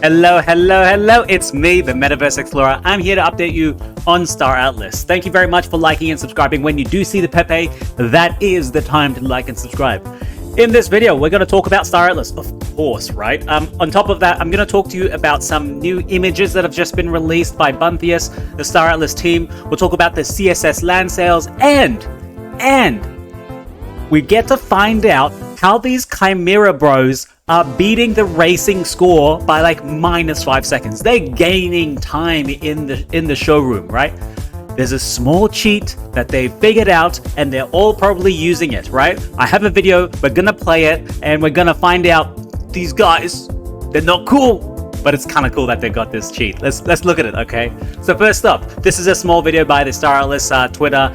Hello, hello, hello. It's me, the MetaVerse Explorer. I'm here to update you on Star Atlas. Thank you very much for liking and subscribing. When you do see the Pepe, that is the time to like and subscribe. In this video, we're going to talk about Star Atlas, of course, right? On top of that, I'm going to talk to you about some new images that have just been released by Buntheus, the Star Atlas team. We'll talk about the CSS land sales, and we get to find out how these Chimera bros are beating the racing score by like -5 seconds. They're gaining time in the showroom, right? There's a small cheat that they figured out and they're all probably using it, right? I have a video, we're gonna play it, and we're gonna find out these guys, they're not cool, but it's kind of cool that they got this cheat. Let's look at it, okay? So first up, this is a small video by the Star Atlas Twitter,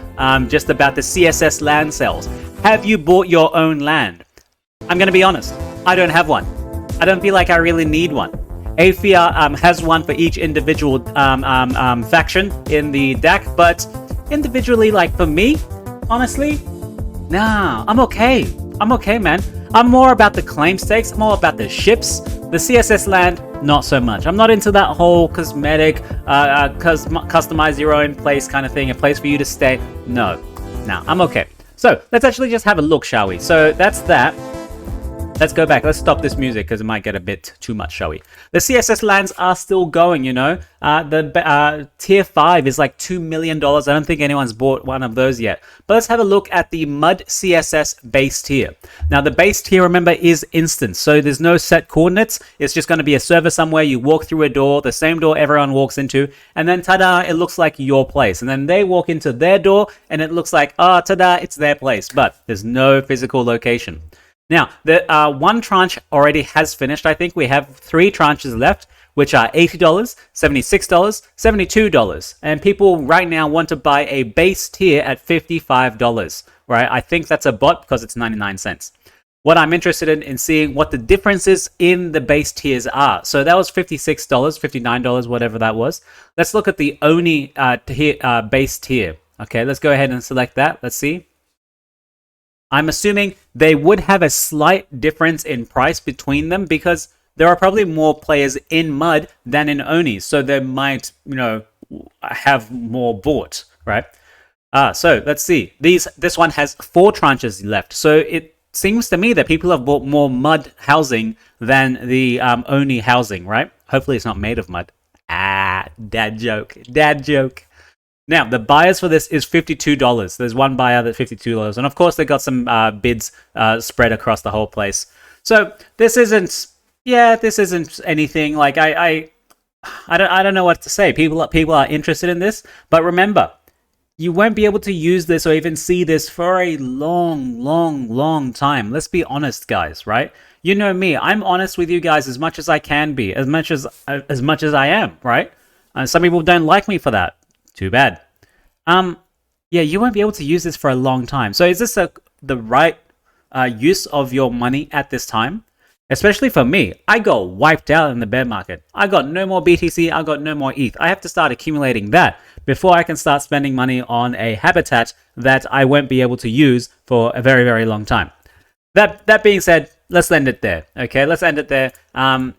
just about the CSS land sales. Have you bought your own land? I'm gonna be honest, I don't have one. I don't feel like I really need one. Aphia has one for each individual faction in the deck, but individually, like for me, honestly, nah, I'm okay. I'm okay, man. I'm more about the claim stakes, I'm more about the ships. The CSS land, not so much. I'm not into that whole cosmetic, customize your own place kind of thing, a place for you to stay. No, I'm okay. So let's actually just have a look, shall we? So that's that. Let's go back. Let's stop this music because it might get a bit too much showy. The CSS lands are still going, you know. The tier 5 is like $2 million. I don't think anyone's bought one of those yet. But let's have a look at the MUD CSS base tier. Now, the base tier, remember, is instant. So there's no set coordinates. It's just going to be a server somewhere. You walk through a door, the same door everyone walks into. And then, ta-da, it looks like your place. And then they walk into their door and it looks like, oh, ta-da, it's their place. But there's no physical location. Now, the one tranche already has finished. I think we have 3 tranches left, which are $80, $76, $72. And people right now want to buy a base tier at $55, right? I think that's a bot because it's 99 cents. What I'm interested in seeing what the differences in the base tiers are. So that was $56, $59, whatever that was. Let's look at the Oni base tier. Okay, let's go ahead and select that. Let's see. I'm assuming they would have a slight difference in price between them because there are probably more players in MUD than in Oni, so they might, you know, have more bought, right? So let's see. This one has 4 tranches left, so it seems to me that people have bought more MUD housing than the Oni housing, right? Hopefully it's not made of mud. Dad joke. Now, the buyers for this is $52. There's one buyer that's $52. And of course, they got some bids spread across the whole place. So this isn't anything like I don't know what to say. People are interested in this. But remember, you won't be able to use this or even see this for a long time. Let's be honest, guys, right? You know me. I'm honest with you guys as much as I can be, as much as I am, right? Some people don't like me for that. Too bad. Yeah, you won't be able to use this for a long time. So is this the right use of your money at this time? Especially for me, I got wiped out in the bear market. I got no more BTC, I got no more ETH. I have to start accumulating that before I can start spending money on a habitat that I won't be able to use for a very long time. That being said, let's end it there. Okay, let's end it there.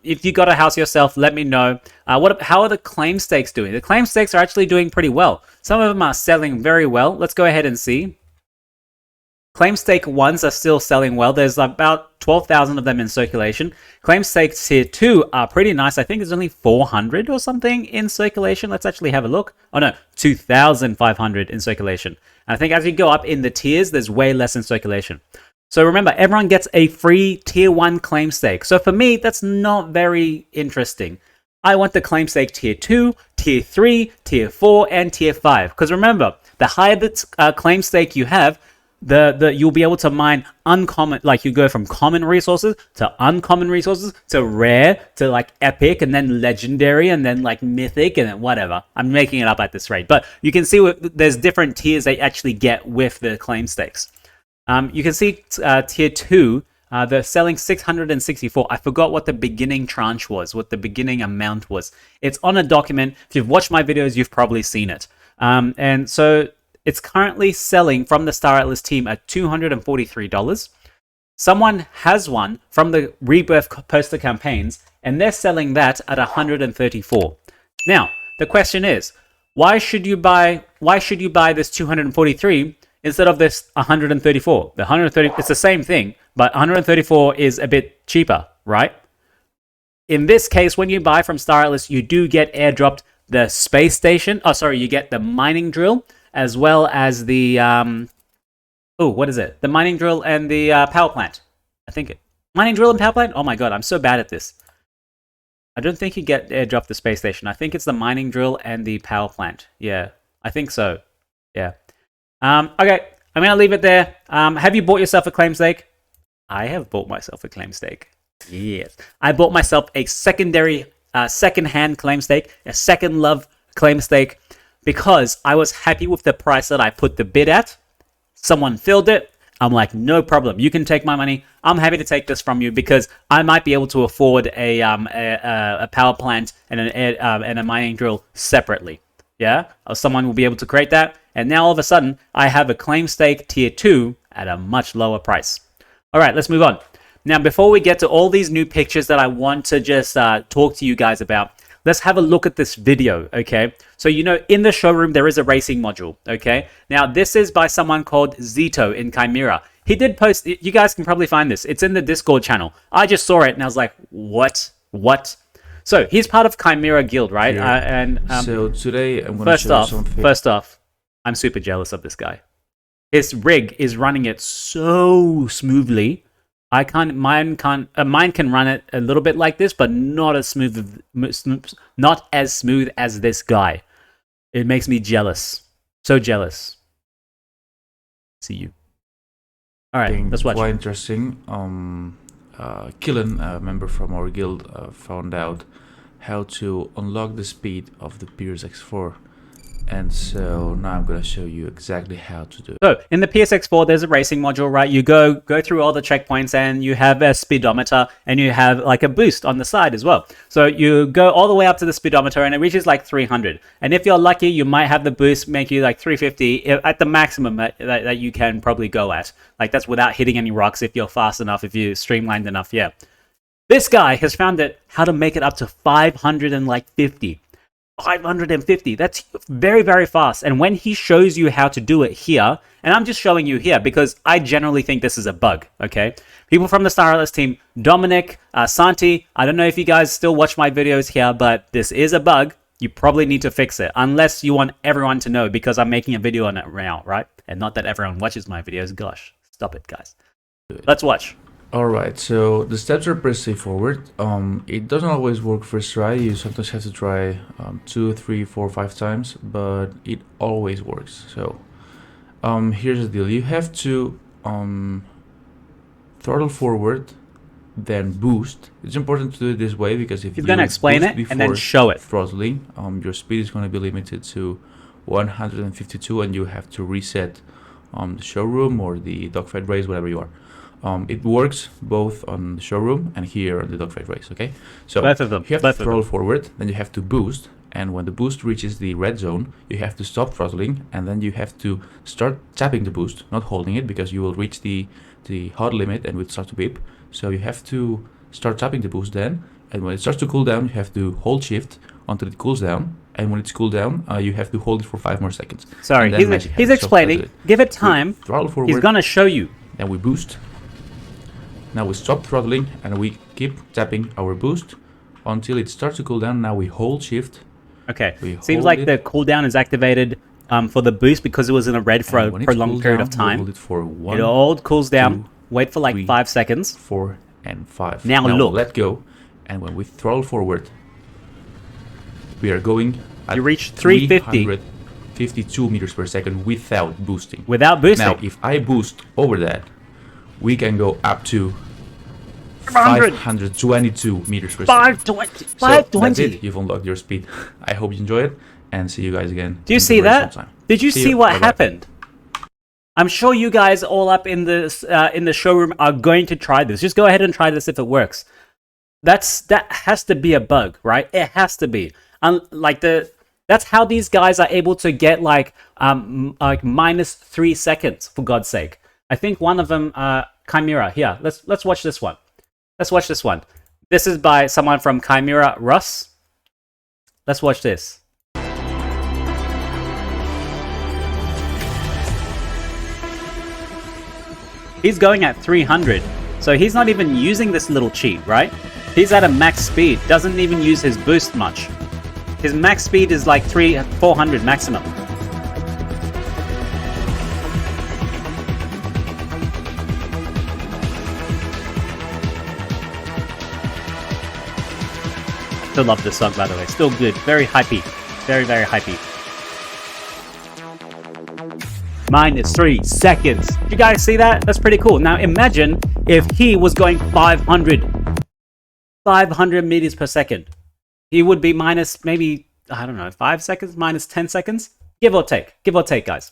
If you got a house yourself, let me know. How are the claim stakes doing? The claim stakes are actually doing pretty well. Some of them are selling very well. Let's go ahead and see. Claim stake ones are still selling well. There's about 12,000 of them in circulation. Claim stakes tier 2 are pretty nice. I think there's only 400 or something in circulation. Let's actually have a look. Oh no, 2,500 in circulation. And I think as you go up in the tiers, there's way less in circulation. So remember, everyone gets a free tier 1 claim stake. So for me, that's not very interesting. I want the claim stake tier 2, tier 3, tier 4, and tier 5. Because remember, the higher the claim stake you have, you'll be able to mine uncommon, like you go from common resources to uncommon resources to rare to like epic and then legendary and then like mythic and then whatever. I'm making it up at this rate. But you can see there's different tiers they actually get with the claim stakes. You can see tier 2, they're selling 664. I forgot what the beginning tranche was, what the beginning amount was. It's on a document. If you've watched my videos, you've probably seen it. And so it's currently selling from the Star Atlas team at $243. Someone has one from the Rebirth poster campaigns and they're selling that at 134. Now, the question is, why should you buy this 243 instead of this 134? The 130, it's the same thing, but 134 is a bit cheaper, right? In this case, when you buy from Star Atlas, you do get airdropped the space station. Oh, sorry, you get the mining drill as well as the what is it? The mining drill and the power plant. Mining drill and power plant. Oh my god, I'm so bad at this. I don't think you get airdropped the space station. I think it's the mining drill and the power plant. Yeah, I think so. Yeah. Okay, I'm gonna leave it there. Have you bought yourself a claim stake? I have bought myself a claim stake. Yes, I bought myself a secondary, second-hand claim stake, a second love claim stake, because I was happy with the price that I put the bid at. Someone filled it. I'm like, no problem. You can take my money. I'm happy to take this from you because I might be able to afford a power plant and a mining drill separately. Yeah, or someone will be able to create that. And now all of a sudden, I have a claim stake tier 2 at a much lower price. All right, let's move on. Now, before we get to all these new pictures that I want to just talk to you guys about, let's have a look at this video, okay? So, you know, in the showroom, there is a racing module, okay? Now, this is by someone called Zito in Chimera. He did post, you guys can probably find this. It's in the Discord channel. I just saw it and I was like, what? What? So, he's part of Chimera Guild, right? So, today I'm going to show you something. First off, I'm super jealous of this guy. His rig is running it so smoothly. Mine can run it a little bit like this, but not as smooth as this guy. It makes me jealous. So jealous. See you. All right, let's watch. Quite interesting. Killen, a member from our guild, found out how to unlock the speed of the MetaVerse X4. And so now I'm going to show you exactly how to do it. So in the PSX4, there's a racing module, right? You go through all the checkpoints and you have a speedometer and you have like a boost on the side as well. So you go all the way up to the speedometer and it reaches like 300. And if you're lucky, you might have the boost make you like 350 at the maximum that you can probably go at. Like that's without hitting any rocks if you're fast enough, if you're streamlined enough, yeah. This guy has found it how to make it up to 550. 550. That's very, very fast. And when he shows you how to do it here, and I'm just showing you here because I generally think this is a bug, okay? People from the Star Atlas team, Dominic, Santi, I don't know if you guys still watch my videos here, but this is a bug. You probably need to fix it, unless you want everyone to know because I'm making a video on it now, right? And not that everyone watches my videos. Gosh, stop it, guys. Let's watch. Alright, so the steps are pretty straightforward. It doesn't always work first try. You sometimes have to try 2, 3, 4, 5 times, but it always works. So here's the deal. You have to throttle forward, then boost. It's important to do it this way because if you're going to explain it and then show it. Throttling, your speed is going to be limited to 152 and you have to reset the showroom or the dogfight race, whatever you are. It works both on the showroom and here on the dogfight race, okay? So both of them. You have to throttle forward, then you have to boost, and when the boost reaches the red zone, you have to stop throttling, and then you have to start tapping the boost, not holding it, because you will reach the hard limit and it will start to beep. So you have to start tapping the boost then, and when it starts to cool down, you have to hold shift until it cools down, and when it's cooled down, you have to hold it for 5 more seconds. Sorry, he's explaining. Give it time. Throttle forward. He's gonna show you. Then we boost. Now we stop throttling and we keep tapping our boost until it starts to cool down. Now we hold shift. Okay, seems like the cooldown is activated for the boost because it was in a red for a prolonged period of time. Hold it for 1, it all cools down. 2, wait for like 3, 5 seconds. 4 and 5. Now look. Let go, and when we throttle forward, we are going at you reach 350. 352 meters per second without boosting. Without boosting. Now, if I boost over that, we can go up to 500. 522 meters per second. 520. So that's it. You've unlocked your speed. I hope you enjoy it, and see you guys again. Do you see that? Did you see what happened? I'm sure you guys all up in the showroom are going to try this. Just go ahead and try this if it works. That has to be a bug, right? It has to be. That's how these guys are able to get like -3 seconds, for God's sake. I think one of them, Chimera. Here, let's watch this one. Let's watch this one. This is by someone from Chimera Russ. Let's watch this. He's going at 300, so he's not even using this little cheat, right? He's at a max speed, doesn't even use his boost much. His max speed is like 400 maximum. Still love this song, by the way. Still good. Very hypey. Very, very hypey. -3 seconds. Did you guys see that? That's pretty cool. Now imagine if he was going 500 meters per second. He would be minus maybe, I don't know, 5 seconds, minus 10 seconds. Give or take, guys.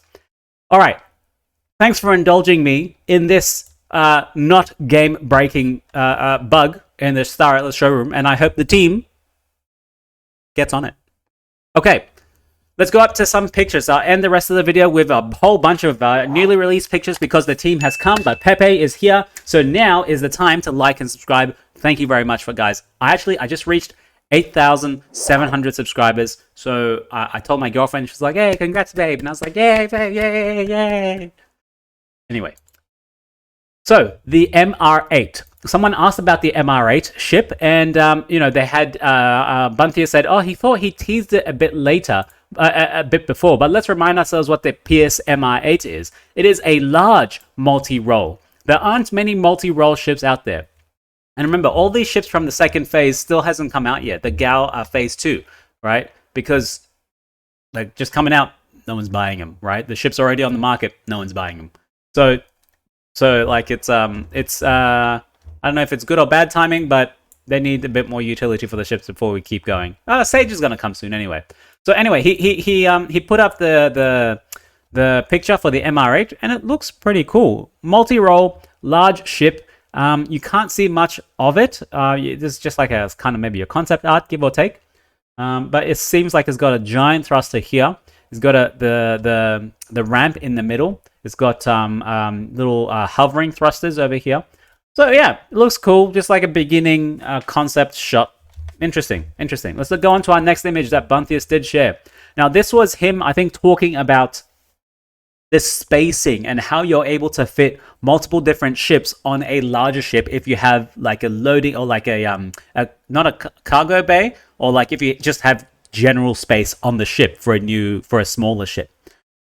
All right. Thanks for indulging me in this not game-breaking bug in the Star Atlas showroom, and I hope the team gets on it. Okay. Let's go up to some pictures. I'll end the rest of the video with a whole bunch of newly released pictures because the team has come, but Pepe is here. So now is the time to like and subscribe. Thank you very much for guys. I just reached 8,700 subscribers. So I told my girlfriend, she was like, hey, congrats, babe. And I was like, yay, babe, yay, yay. Anyway. So the MR8. Someone asked about the MR8 ship, and you know, they had Bunthia said, oh, he thought he teased it a bit later. A bit before, but let's remind ourselves what the PS MR8 is. It is a large multi-role. There aren't many multi-role ships out there. And remember, all these ships from the second phase still hasn't come out yet. The Gao phase 2, right? Because they're just coming out, no one's buying them, right? The ship's already on the market, no one's buying them. So like it's I don't know if it's good or bad timing, but they need a bit more utility for the ships before we keep going. Sage is gonna come soon anyway. So anyway, he put up the picture for the MR8, and it looks pretty cool. Multi-role, large ship. You can't see much of it. This is just like a kind of maybe a concept art, give or take. But it seems like it's got a giant thruster here. It's got the ramp in the middle. It's got little hovering thrusters over here. So yeah, it looks cool, just like a beginning concept shot. Interesting. Let's go on to our next image that Bunthius did share. Now, this was him, I think, talking about the spacing and how you're able to fit multiple different ships on a larger ship if you have like a loading or like not a cargo bay, or like if you just have general space on the ship for a smaller ship.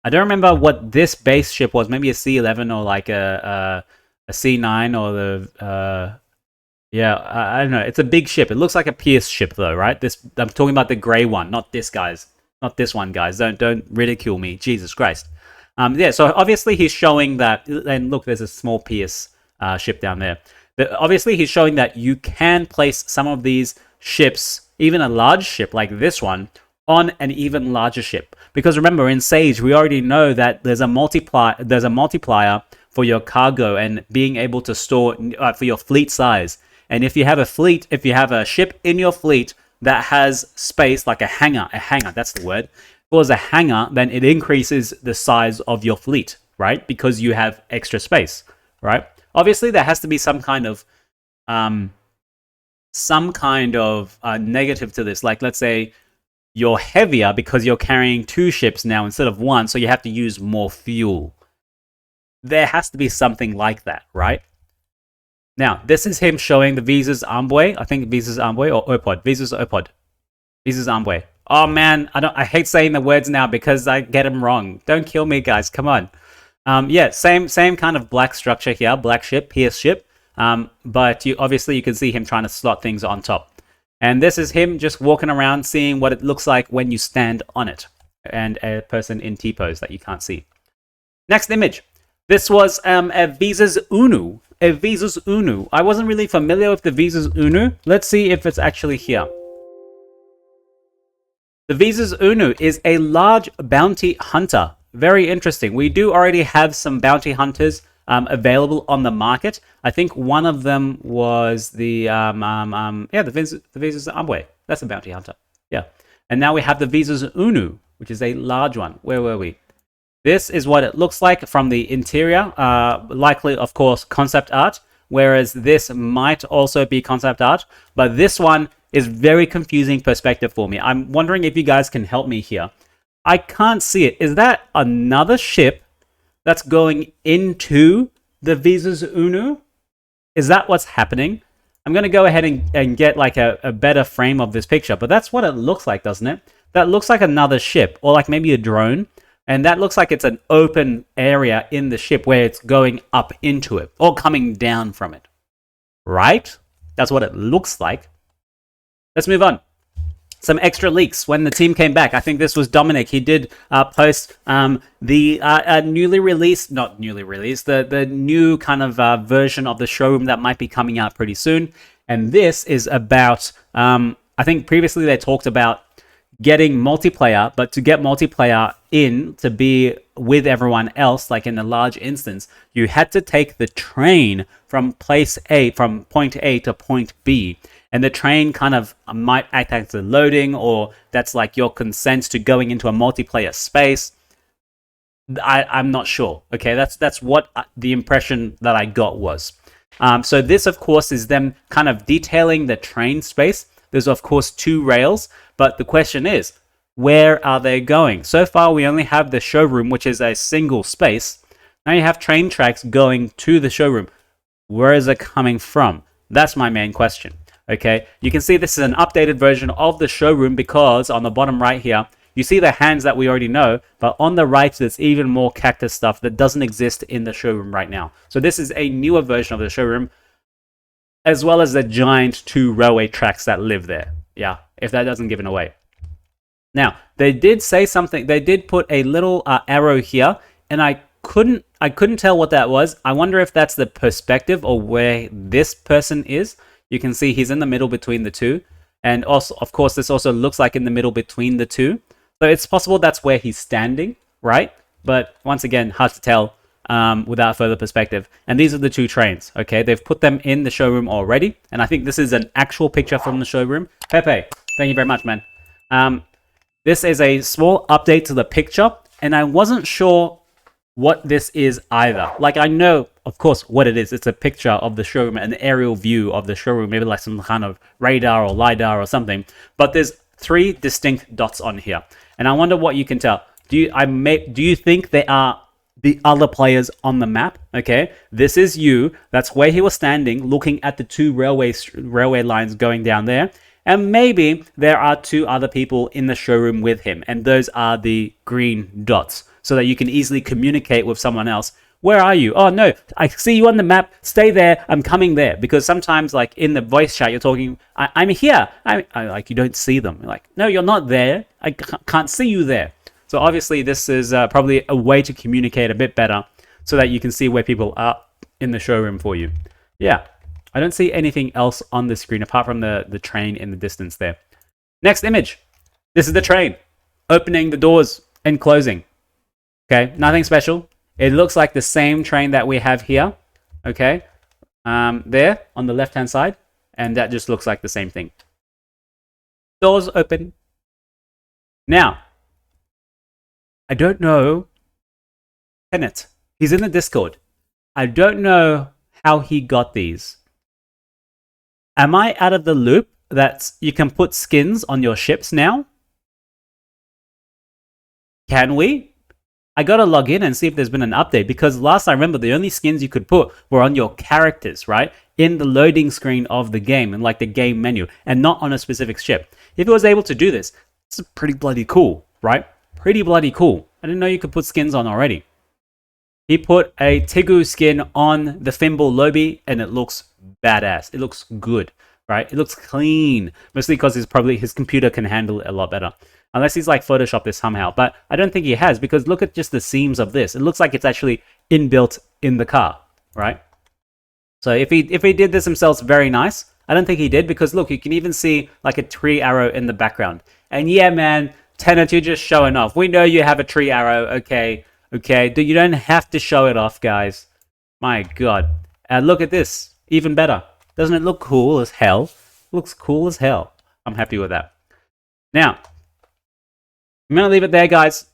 I don't remember what this base ship was, maybe a C11 or like a C9 or the yeah, I don't know. It's a big ship. It looks like a Pierce ship, though, right? I'm talking about the gray one, not this, guys. Not this one, guys. Don't ridicule me. Jesus Christ. Yeah. So obviously he's showing that, and look, there's a small Pierce ship down there. But obviously he's showing that you can place some of these ships, even a large ship like this one, on an even larger ship. Because remember, in Sage, we already know that there's a multiplier for your cargo and being able to store for your fleet size. And if you have a ship in your fleet that has space, like a hangar, that's the word. If it was a hangar, then it increases the size of your fleet, right? Because you have extra space, right? Obviously, there has to be some kind of negative to this. Like, let's say you're heavier because you're carrying 2 ships now instead of 1, so you have to use more fuel. There has to be something like that, right? Now, this is him showing the Visas Armway. I think Visas Armway or Opod. Visas Opod. Visas Armway. Oh man, I hate saying the words now because I get them wrong. Don't kill me, guys. Come on. Yeah, same kind of black structure here. Black ship, Pierce ship. But you can see him trying to slot things on top. And this is him just walking around, seeing what it looks like when you stand on it. And a person in T-pose that you can't see. Next image. This was a Visas Unu. A Visas Unu. I wasn't really familiar with the Visas Unu. Let's see if it's actually here. The Visas Unu is a large bounty hunter. Very interesting. We do already have some bounty hunters available on the market. I think one of them was the Visas Amway. That's a bounty hunter. Yeah. And now we have the Visas Unu, which is a large one. Where were we? This is what it looks like from the interior. Likely, of course, concept art. whereas this might also be concept art. But this one is very confusing perspective for me. I'm wondering if you guys can help me here. I can't see it. Is that another ship that's going into the Visas Unu? Is that what's happening? I'm going to go ahead and get like a better frame of this picture, but that's what it looks like, doesn't it? That looks like another ship, or like maybe a drone, and that looks like it's an open area in the ship where it's going up into it, or coming down from it. Right? That's what it looks like. Let's move on. Some extra leaks when the team came back. I think this was Dominic. He did post the newly released, not newly released, the new kind of version of the showroom that might be coming out pretty soon. And this is about, I think previously they talked about getting multiplayer, but to get multiplayer in to be with everyone else, like in a large instance, you had to take the train from point A to point B. And the train kind of might act as a loading, or that's like your consent to going into a multiplayer space. I'm not sure. Okay, that's what the impression that I got was. So this, of course, is them kind of detailing the train space. There's, of course, 2 rails, but the question is, where are they going? So far, we only have the showroom, which is a single space. Now you have train tracks going to the showroom. Where is it coming from? That's my main question. Okay, you can see this is an updated version of the showroom because on the bottom right here, you see the hands that we already know, but on the right, there's even more cactus stuff that doesn't exist in the showroom right now. So this is a newer version of the showroom, as well as the giant 2 railway tracks that live there. Yeah, if that doesn't give it away. Now, they did say something. They did put a little arrow here, and I couldn't tell what that was. I wonder if that's the perspective or where this person is. You can see he's in the middle between the 2. And also, of course, this also looks like in the middle between the 2. So it's possible that's where he's standing, right? But once again, hard to tell without further perspective. And these are the 2 trains, okay? They've put them in the showroom already. And I think this is an actual picture from the showroom. Pepe, thank you very much, man. This is a small update to the picture. And I wasn't sure what this is either. Like, I know, of course, what it is. It's a picture of the showroom, an aerial view of the showroom, maybe like some kind of radar or LiDAR or something. But there's 3 distinct dots on here. And I wonder what you can tell. Do you think they are the other players on the map? Okay, this is you. That's where he was standing, looking at the 2 railway lines going down there. And maybe there are 2 other people in the showroom with him. And those are the green dots, so that you can easily communicate with someone else. Where are you? Oh, no, I see you on the map. Stay there. I'm coming there. Because sometimes, like, in the voice chat, you're talking, I'm here. Like, you don't see them. You're like, no, you're not there. I can't see you there. So obviously, this is probably a way to communicate a bit better so that you can see where people are in the showroom for you. Yeah, I don't see anything else on the screen apart from the train in the distance there. Next image. This is the train opening the doors and closing. Okay, nothing special. It looks like the same train that we have here. Okay, there on the left-hand side. And that just looks like the same thing. Doors open. Now, I don't know. Tenet, he's in the Discord. I don't know how he got these. Am I out of the loop that you can put skins on your ships now? Can we? I gotta log in and see if there's been an update, because last I remember the only skins you could put were on your characters, right? In the loading screen of the game, and like the game menu, and not on a specific ship. If it was able to do this, it's pretty bloody cool, right? Pretty bloody cool. I didn't know you could put skins on already. He put a Tigu skin on the Thimble Lobby, and it looks badass. It looks good, right? It looks clean, mostly because his computer can handle it a lot better. Unless he's like photoshopped this somehow, but I don't think he has, because look at just the seams of this. It looks like it's actually inbuilt in the car, right? So if he did this himself, very nice. I don't think he did, because look, you can even see like a tree arrow in the background. And yeah, man, Tenet, you're just showing off. We know you have a tree arrow, okay? You don't have to show it off, guys. My God. And look at this, even better. Doesn't it look cool as hell? It looks cool as hell. I'm happy with that. Now, I'm gonna leave it there, guys.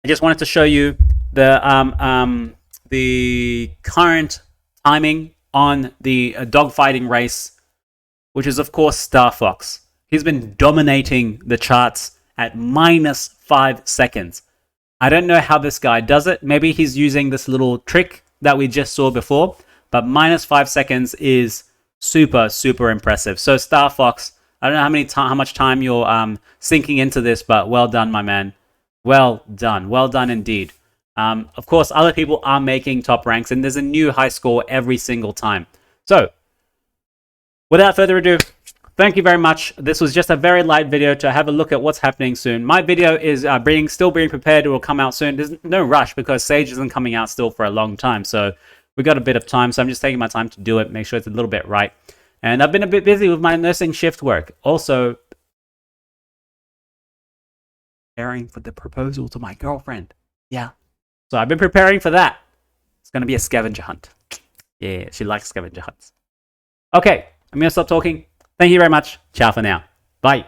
I just wanted to show you the current timing on the dogfighting race, which is of course STARFOX. He's been dominating the charts at minus 5 seconds. I don't know how this guy does it. Maybe he's using this little trick that we just saw before, but minus 5 seconds is super, super impressive. So STARFOX, I don't know how much time you're sinking into this, but well done, my man. Well done indeed. Of course, other people are making top ranks, and there's a new high score every single time. So, without further ado, thank you very much. This was just a very light video to have a look at what's happening soon. My video is still being prepared. It will come out soon. There's no rush because Sage isn't coming out still for a long time. So, we got a bit of time. So, I'm just taking my time to do it, make sure it's a little bit right. And I've been a bit busy with my nursing shift work. Also, preparing for the proposal to my girlfriend. Yeah. So I've been preparing for that. It's going to be a scavenger hunt. Yeah, she likes scavenger hunts. Okay, I'm going to stop talking. Thank you very much. Ciao for now. Bye.